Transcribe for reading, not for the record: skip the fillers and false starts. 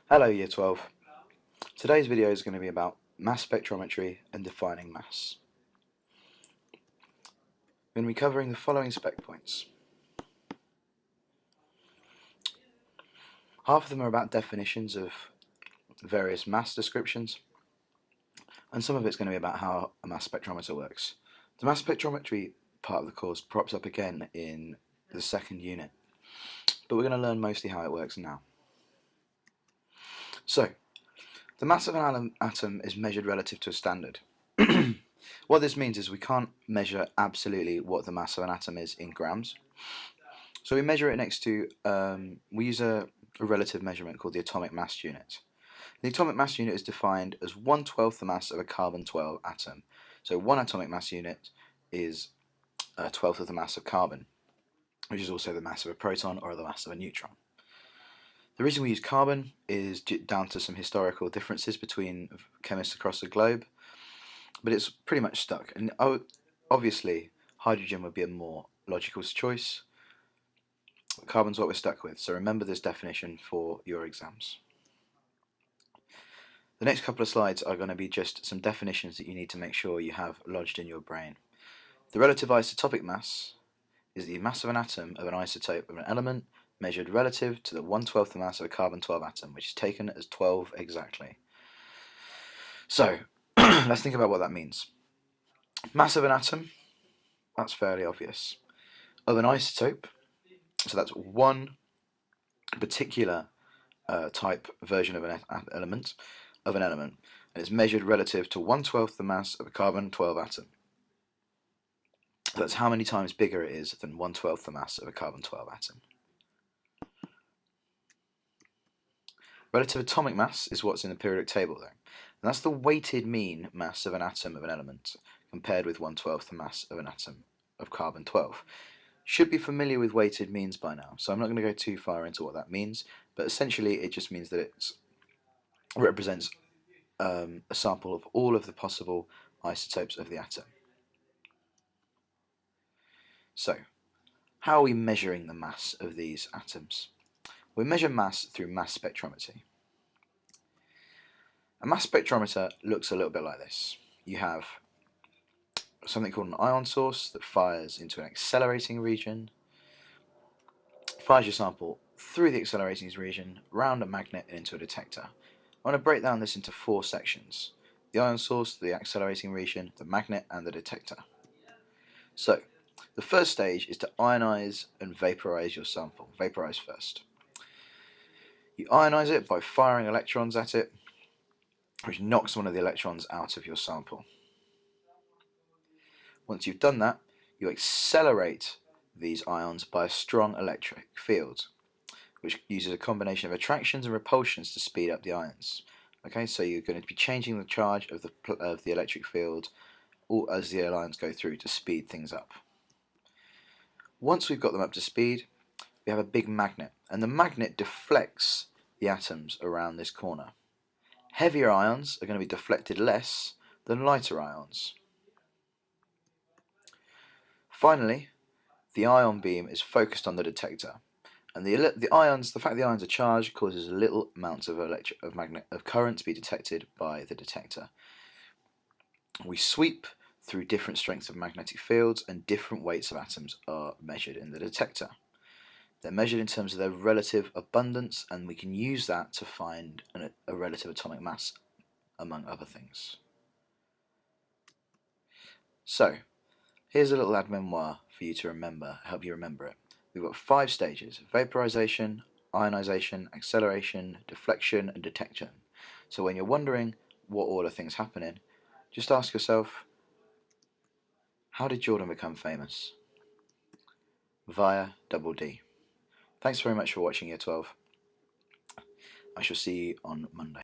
Hello Year 12. Today's video is going to be about mass spectrometry and defining mass. We're going to be covering the following spec points. Half of them are about definitions of various mass descriptions, and some of it's going to be about how a mass spectrometer works. The mass spectrometry part of the course props up again in the second unit, but we're going to learn mostly how it works now. So, the mass of an atom is measured relative to a standard. What this means is we can't measure absolutely what the mass of an atom is in grams. So we measure it next to, we use a relative measurement called the atomic mass unit. The atomic mass unit is defined as 1/12 the mass of a carbon-12 atom. So one atomic mass unit is a twelfth of the mass of carbon, which is also the mass of a proton or the mass of a neutron. The reason we use carbon is down to some historical differences between chemists across the globe, but it's pretty much stuck. And obviously, hydrogen would be a more logical choice. Carbon's what we're stuck with, so remember this definition for your exams. The next couple of slides are going to be just some definitions that you need to make sure you have lodged in your brain. The relative isotopic mass is the mass of an atom of an isotope of an element measured relative to the 1/12 the mass of a carbon-12 atom, which is taken as 12 exactly. So, let's think about what that means. Mass of an atom, that's fairly obvious. Of an isotope, so that's one particular type version of an element, and it's measured relative to 1/12 the mass of a carbon-12 atom. So that's how many times bigger it is than 1/12 the mass of a carbon-12 atom. Relative atomic mass is what's in the periodic table there, and that's the weighted mean mass of an atom of an element compared with 1/12 the mass of an atom of carbon-12. Should be familiar with weighted means by now, so I'm not going to go too far into what that means, but essentially it just means that it represents a sample of all of the possible isotopes of the atom. So, how are we measuring the mass of these atoms? We measure mass through mass spectrometry. A mass spectrometer looks a little bit like this. You have something called an ion source that fires into an accelerating region, fires your sample through the accelerating region, round a magnet and into a detector. I want to break down this into 4 sections: the ion source, the accelerating region, the magnet, and the detector. So, the first stage is to ionize and vaporize your sample. Vaporize first. You ionize it by firing electrons at it, which knocks one of the electrons out of your sample. Once you've done that, you accelerate these ions by a strong electric field, which uses a combination of attractions and repulsions to speed up the ions. Okay, so you're going to be changing the charge of the electric field as the ions go through to speed things up. Once we've got them up to speed, we have a big magnet, and the magnet deflects the atoms around this corner. Heavier ions are going to be deflected less than lighter ions. Finally, the ion beam is focused on the detector, and the fact the ions are charged causes little amounts of current to be detected by the detector. We sweep through different strengths of magnetic fields, and different weights of atoms are measured in the detector. They're measured in terms of their relative abundance, and we can use that to find a relative atomic mass, among other things. So, here's a little aide-memoire for you to remember, help you remember it. We've got 5 stages: vaporization, ionization, acceleration, deflection, and detection. So when you're wondering what order things happen in, just ask yourself, how did Jordan become famous? Via double D. Thanks very much for watching Year 12. I shall see you on Monday.